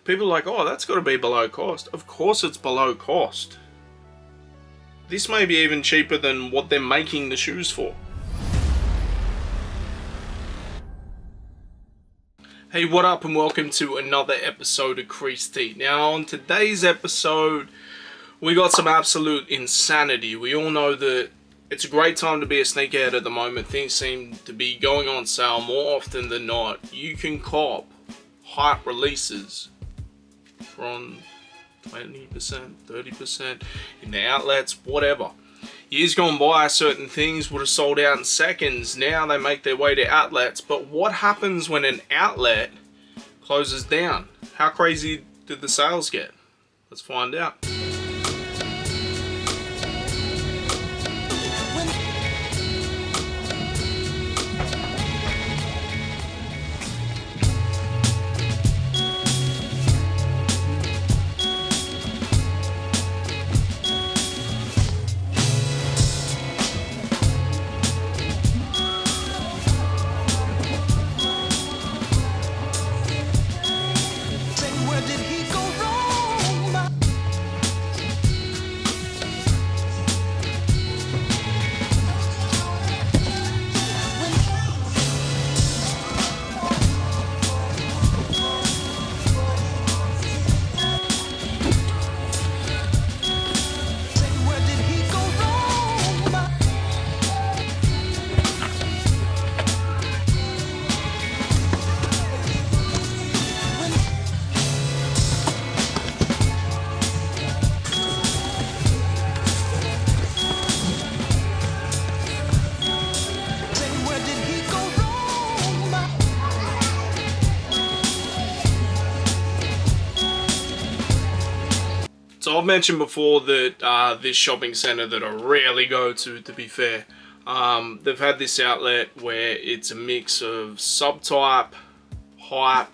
People are like, oh, that's got to be below cost. Of course it's below cost. This may be even cheaper than what they're making the shoes for. Hey, what up, and welcome to another episode of Creased. Now, on today's episode, we got some absolute insanity. We all know that it's a great time to be a sneakerhead at the moment. Things seem to be going on sale more often than not. You can cop hype releases from 20%, 30% in the outlets, whatever. Years gone by, certain things would have sold out in seconds. Now they make their way to outlets. But what happens when an outlet closes down? How crazy did the sales get? Let's find out. So I've mentioned before that this shopping centre that I rarely go to be fair, they've had this outlet where it's a mix of Subtype, Hype,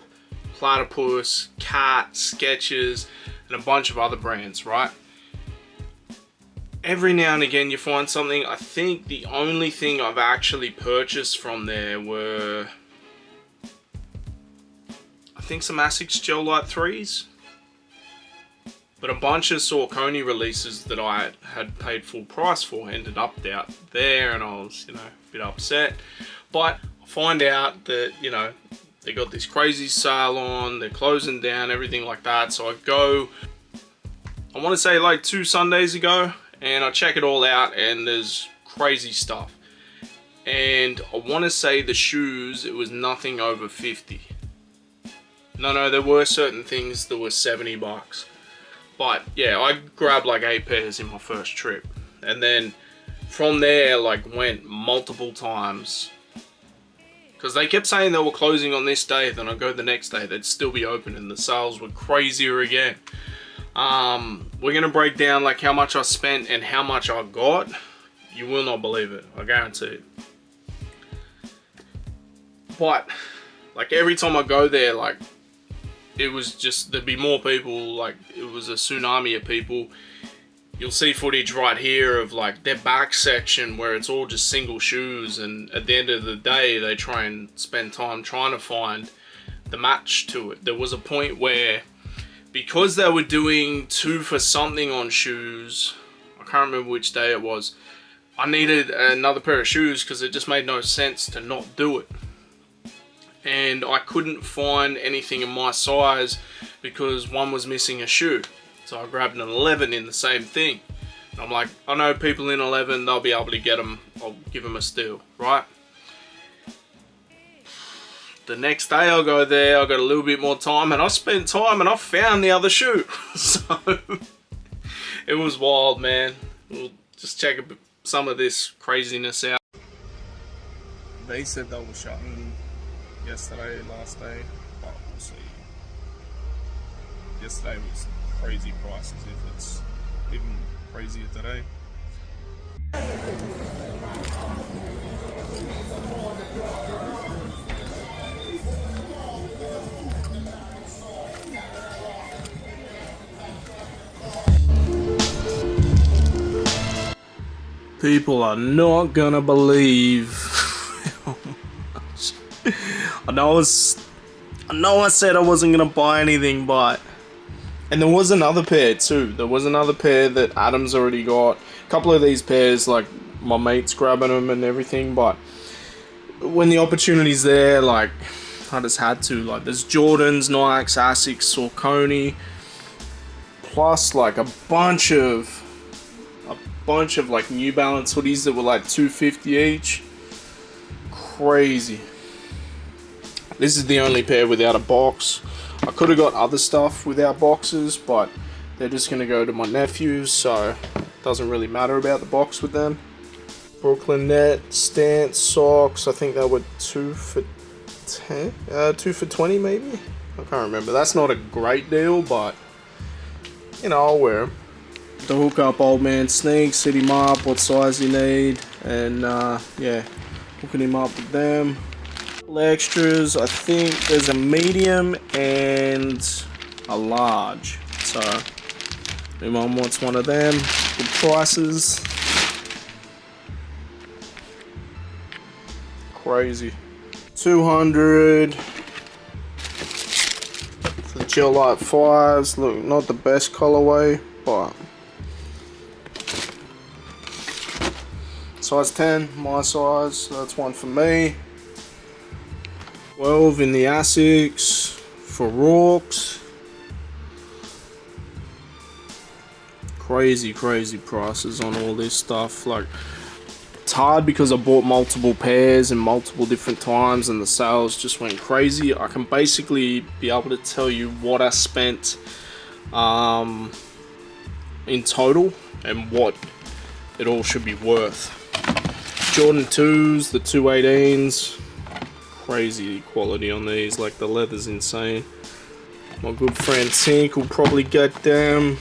Platypus, Cat, Skechers, and a bunch of other brands, right? Every now and again you find something. I think the only thing I've actually purchased from there were, I think, some Asics Gel Light 3s. But a bunch of Saucony releases that I had paid full price for ended up out there, and I was, a bit upset. But I find out that, they got this crazy sale on, they're closing down, everything like that. So I go, I want to say like 2 Sundays ago, and I check it all out, and there's crazy stuff. And I want to say the shoes, it was nothing over 50. No, there were certain things that were 70 bucks. But yeah, I grabbed like 8 pairs in my first trip, and then from there went multiple times, because they kept saying they were closing on this day. Then I go the next day, they'd still be open, and the sales were crazier again. We're gonna break down how much I spent and how much I got. You will not believe it, I guarantee it. But every time I go there, it was just, there'd be more people, it was a tsunami of people. You'll see footage right here of their back section where it's all just single shoes, and at the end of the day they try and spend time trying to find the match to it. There was a point where, because they were doing 2 for something on shoes, I can't remember which day it was, I needed another pair of shoes because it just made no sense to not do it. And I couldn't find anything in my size because one was missing a shoe. So I grabbed an 11 in the same thing. And I'm like, I know people in 11, they'll be able to get them. I'll give them a steal, right? The next day I go there, I got a little bit more time, and I spent time and I found the other shoe. So it was wild, man. We'll just check some of this craziness out. They said they were shutting yesterday, last day, but we'll see. Yesterday was crazy prices, if it's even crazier today. People are not gonna believe how much. I know I know I said I wasn't gonna buy anything, but... And there was another pair too. There was another pair that Adam's already got. A couple of these pairs, like, my mate's grabbing them and everything, but... When the opportunity's there, like... I just had to. Like, there's Jordans, Nikes, Asics, Saucony... Plus, like, a bunch of like New Balance hoodies that were like $250 each. Crazy. This is the only pair without a box. I could have got other stuff without boxes, but they're just gonna go to my nephews, so it doesn't really matter about the box with them. Brooklyn Net Stance socks. I think they were 2 for 10, 2 for 20 maybe. I can't remember. That's not a great deal, but you know, I'll wear them. The hook up old man sneaks, hit him up, what size you need, and yeah, hooking him up with them. Extras, I think there's a medium and a large, so if anyone wants one of them, good prices. Crazy. 200 for the Gel Light 5s. Look, not the best colorway, but size 10, my size, so that's one for me. 12 in the Asics for Rorks. Crazy prices on all this stuff. Like, it's hard because I bought multiple pairs in multiple different times and the sales just went crazy. I can basically be able to tell you what I spent in total and what it all should be worth. Jordan 2s, the 218s, crazy quality on these, like the leather's insane. My good friend Tink will probably get them.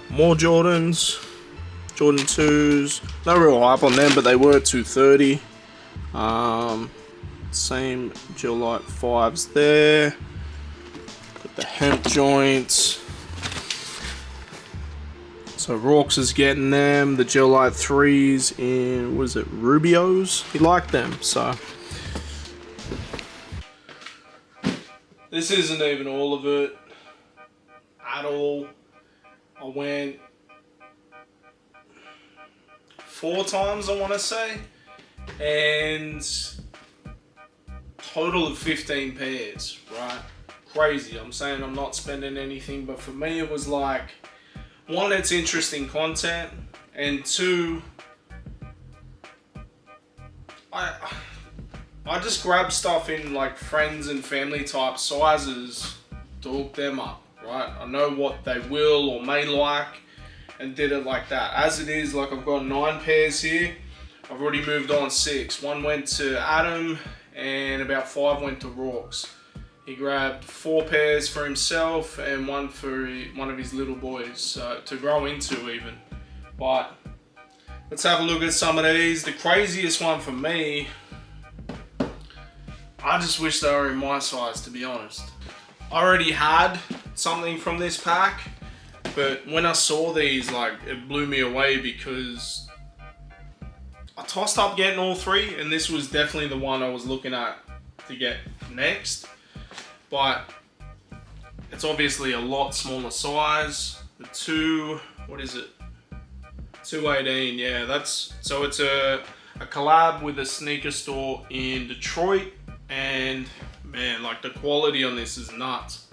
More Jordans, Jordan 2s, no real hype on them, but they were $230. Same Gel Light 5s there. Got the hemp joints. So Rorks is getting them, the Gel Light 3s in, what is it, Rubio's? He liked them, so. This isn't even all of it at all. I went 4 times, I want to say, and total of 15 pairs, right? Crazy. I'm saying I'm not spending anything, but for me it was like, 1, it's interesting content, and 2, I just grab stuff in like friends and family type sizes to hook them up, right? I know what they will or may like and did it like that. As it is, like I've got 9 pairs here. I've already moved on 6. 1 went to Adam and about 5 went to Rorks. He grabbed 4 pairs for himself and 1 for one of his little boys to grow into even. But let's have a look at some of these. The craziest one for me, I just wish they were in my size, to be honest. I already had something from this pack, but when I saw these, like, it blew me away because I tossed up getting all 3 and this was definitely the one I was looking at to get next. But it's obviously a lot smaller size. The 2, what is it? 218, yeah, that's, so it's a collab with a sneaker store in Detroit, and man, like the quality on this is nuts.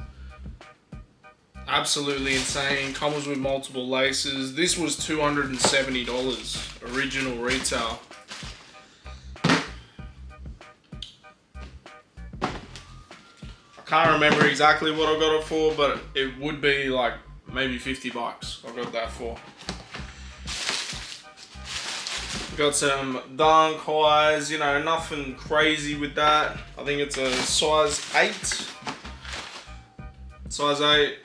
Absolutely insane. Comes with multiple laces. This was $270 original retail. Can't remember exactly what I got it for, but it would be like maybe 50 bucks I got that for. Got some Dunk highs, you know, nothing crazy with that. I think it's a size 8. Size 8,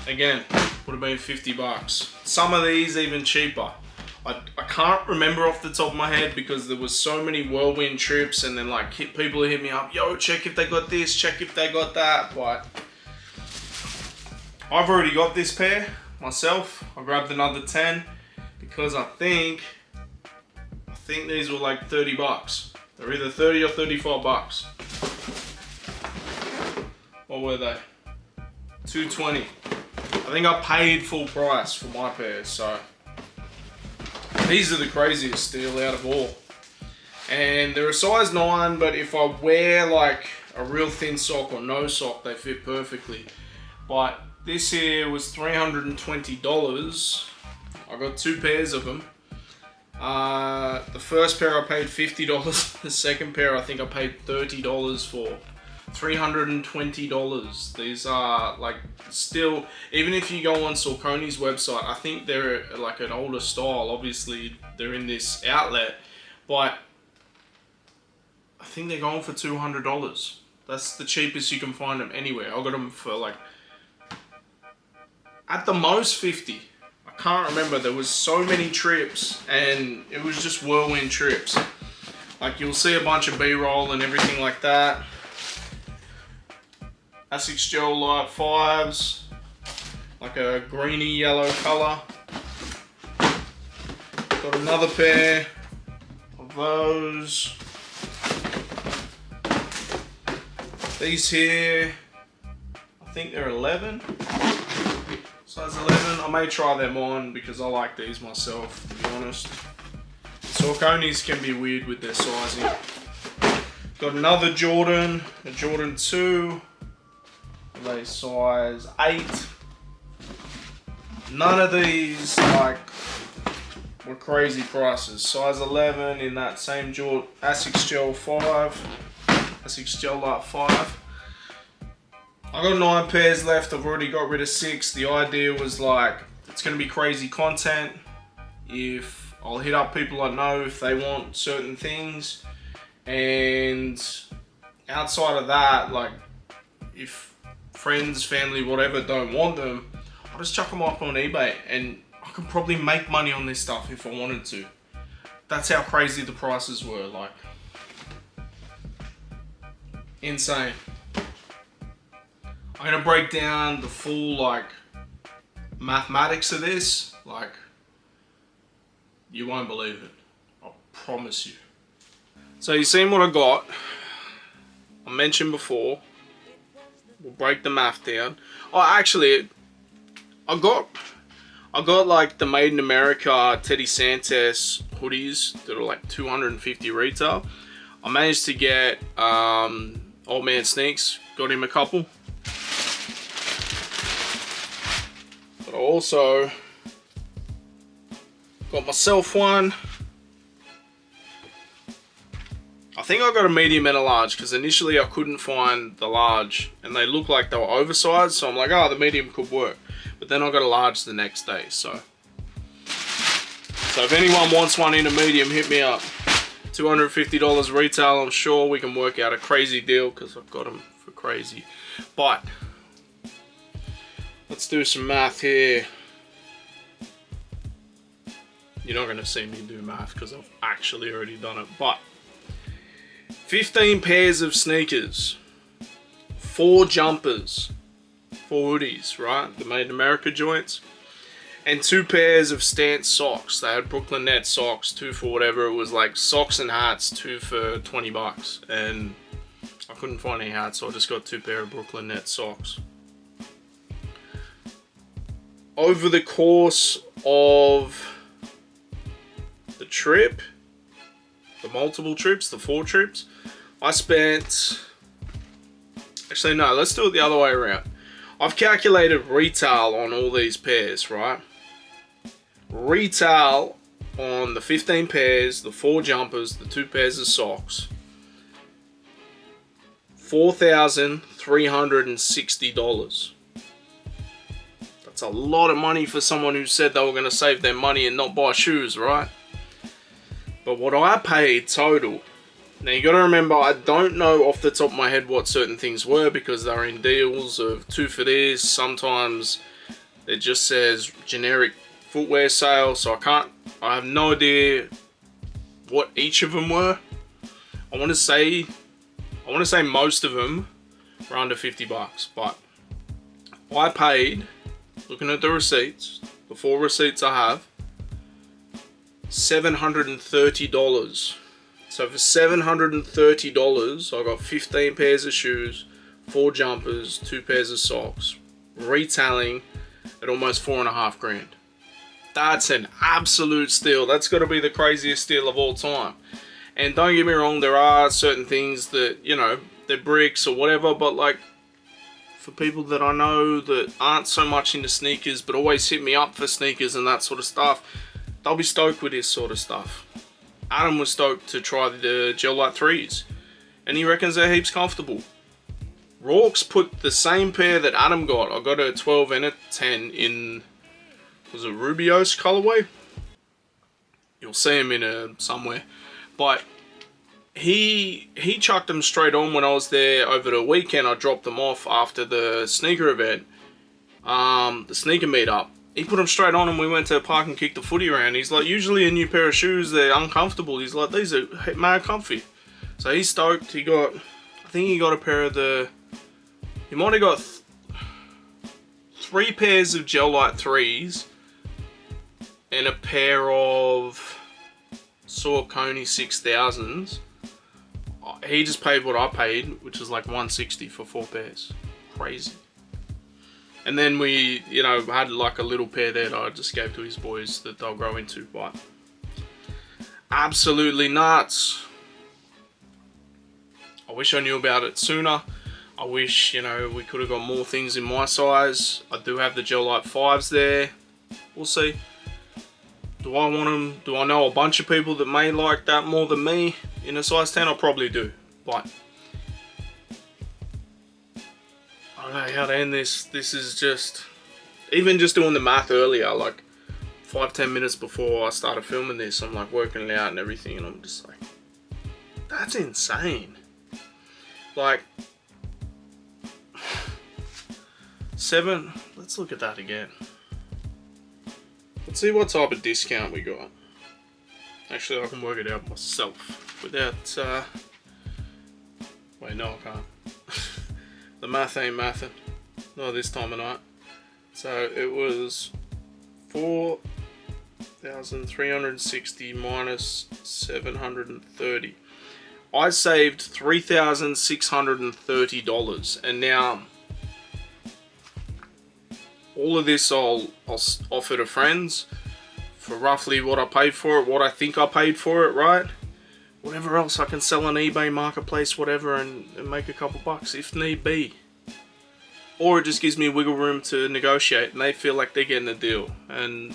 again, would have been 50 bucks. Some of these even cheaper. I can't remember off the top of my head because there was so many whirlwind trips and then like people hit me up, yo, check if they got this, check if they got that, but I've already got this pair myself. I grabbed another 10 because I think these were like 30 bucks. They're either 30 or 35 bucks. What were they? $2.20. I think I paid full price for my pairs, so these are the craziest deal out of all. And they're a size 9, but if I wear like a real thin sock or no sock, they fit perfectly. But this here was $320. I got 2 pairs of them. The first pair I paid $50. The second pair I think I paid $30 for. $320. These are like still, even if you go on Saucony's website, I think they're like an older style. Obviously they're in this outlet, but I think they're going for $200. That's the cheapest you can find them anywhere. I got them for like at the most 50. I can't remember. There was so many trips and it was just whirlwind trips. Like you'll see a bunch of B-roll and everything like that. Asics Gel Light 5s, like a greeny yellow colour. Got another pair of those. These here, I think they're 11, size 11. I may try them on because I like these myself, to be honest. Saucony's can be weird with their sizing. Got another Jordan, a Jordan 2. They size 8. None of these like were crazy prices. Size 11 in that same Asics Gel 5, Asics Gel Light 5. I got 9 pairs left. I've already got rid of 6. The idea was like it's gonna be crazy content. If I'll hit up people I know if they want certain things, and outside of that, like if friends, family, whatever don't want them, I'll just chuck them up on eBay and I could probably make money on this stuff if I wanted to. That's how crazy the prices were, like insane. I'm gonna break down the full like mathematics of this, like you won't believe it, I promise you. So you seen what I got. I mentioned before, we'll break the math down. Oh, actually, I got like the Made in America Teddy Santis hoodies that are like $250 retail. I managed to get Old Man Sneaks, got him a couple. But I also got myself one. I think I got a medium and a large because initially I couldn't find the large and they looked like they were oversized, so I'm like, oh, the medium could work. But then I got a large the next day, so if anyone wants one in a medium, hit me up. $250 retail. I'm sure we can work out a crazy deal because I've got them for crazy. But let's do some math here. You're not going to see me do math because I've actually already done it, but 15 pairs of sneakers, 4 jumpers, 4 hoodies, right? The Made in America joints, and 2 pairs of Stance socks. They had Brooklyn Net socks, 2 for whatever. It was like socks and hats, 2 for 20 bucks. And I couldn't find any hats, so I just got 2 pair of Brooklyn Net socks. Over the course of the trip, the multiple trips, the 4 trips, I spent, actually no, let's do it the other way around. I've calculated retail on all these pairs, right? Retail on the 15 pairs, the 4 jumpers, the 2 pairs of socks, $4,360. That's a lot of money for someone who said they were going to save their money and not buy shoes, right? But what I paid total, now you got to remember, I don't know off the top of my head what certain things were because they're in deals of 2 for this. Sometimes it just says generic footwear sale, so I have no idea what each of them were. I want to say most of them were under 50 bucks, but I paid, looking at the receipts, the 4 receipts I have, $730. So for $730, I got 15 pairs of shoes, 4 jumpers, 2 pairs of socks, retailing at almost $4.5 grand. That's an absolute steal. That's got to be the craziest steal of all time. And don't get me wrong, there are certain things that, you know, they're bricks or whatever, but like, for people that I know that aren't so much into sneakers, but always hit me up for sneakers and that sort of stuff, they'll be stoked with this sort of stuff. Adam was stoked to try the Gel Light 3s, and he reckons they're heaps comfortable. Rorke's put the same pair that Adam got. I got a 12 and a 10 in, was it Rubios colorway? You'll see him in somewhere. But he chucked them straight on when I was there over the weekend. I dropped them off after the sneaker event, the sneaker meetup. He put them straight on and we went to the park and kicked the footy around. He's like, usually a new pair of shoes, they're uncomfortable. He's like, these are mad comfy. So he's stoked. He got, I think he got a pair of the, he might have got 3 pairs of Gel Light 3s and a pair of Saucony 6000s. He just paid what I paid, which is like $160 for 4 pairs. Crazy. And then we, you know, had like a little pair there that I just gave to his boys that they'll grow into. But absolutely nuts. I wish I knew about it sooner. I wish, you know, we could have got more things in my size. I do have the Gel Light 5s there. We'll see. Do I want them? Do I know a bunch of people that may like that more than me in a size 10? I probably do. But I don't know how to end this. This is just, even just doing the math earlier, like 5-10 minutes before I started filming this, I'm like working it out and everything, and I'm just like, that's insane. Like, let's look at that again. Let's see what type of discount we got. Actually, I can work it out myself without, wait, no I can't. The math ain't mathin', not this time of night. So it was 4,360 minus 730. I saved $3,630, and now all of this I'll offer to friends for roughly what I paid for it, what I think I paid for it, right? Whatever else I can sell on eBay, Marketplace, whatever, and make a couple bucks if need be. Or it just gives me wiggle room to negotiate and they feel like they're getting a deal. And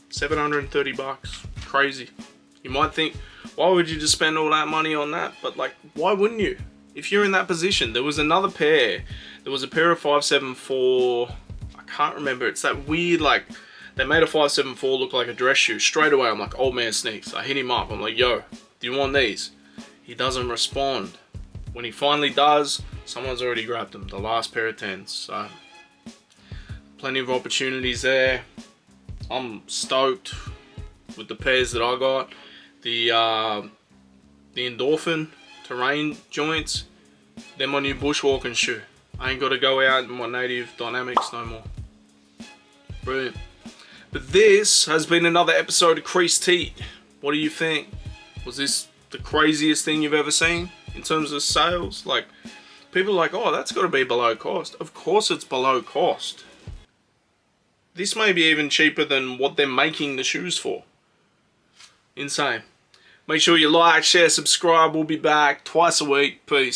730 bucks, crazy. You might think, why would you just spend all that money on that? But like, why wouldn't you? If you're in that position. There was another pair. There was a pair of 574, I can't remember. It's that weird, like, they made a 574 look like a dress shoe. Straight away, I'm like, old man sneaks. I hit him up. I'm like, yo, do you want these? He doesn't respond. When he finally does, someone's already grabbed them. The last pair of 10s. So, plenty of opportunities there. I'm stoked with the pairs that I got. The Endorphin terrain joints. They're my new bushwalking shoe. I ain't got to go out in my native dynamics no more. Brilliant. But this has been another episode of Creased Heat. What do you think? Was this the craziest thing you've ever seen in terms of sales? Like, people are like, oh, that's got to be below cost. Of course it's below cost. This may be even cheaper than what they're making the shoes for. Insane. Make sure you like, share, subscribe. We'll be back twice a week. Peace.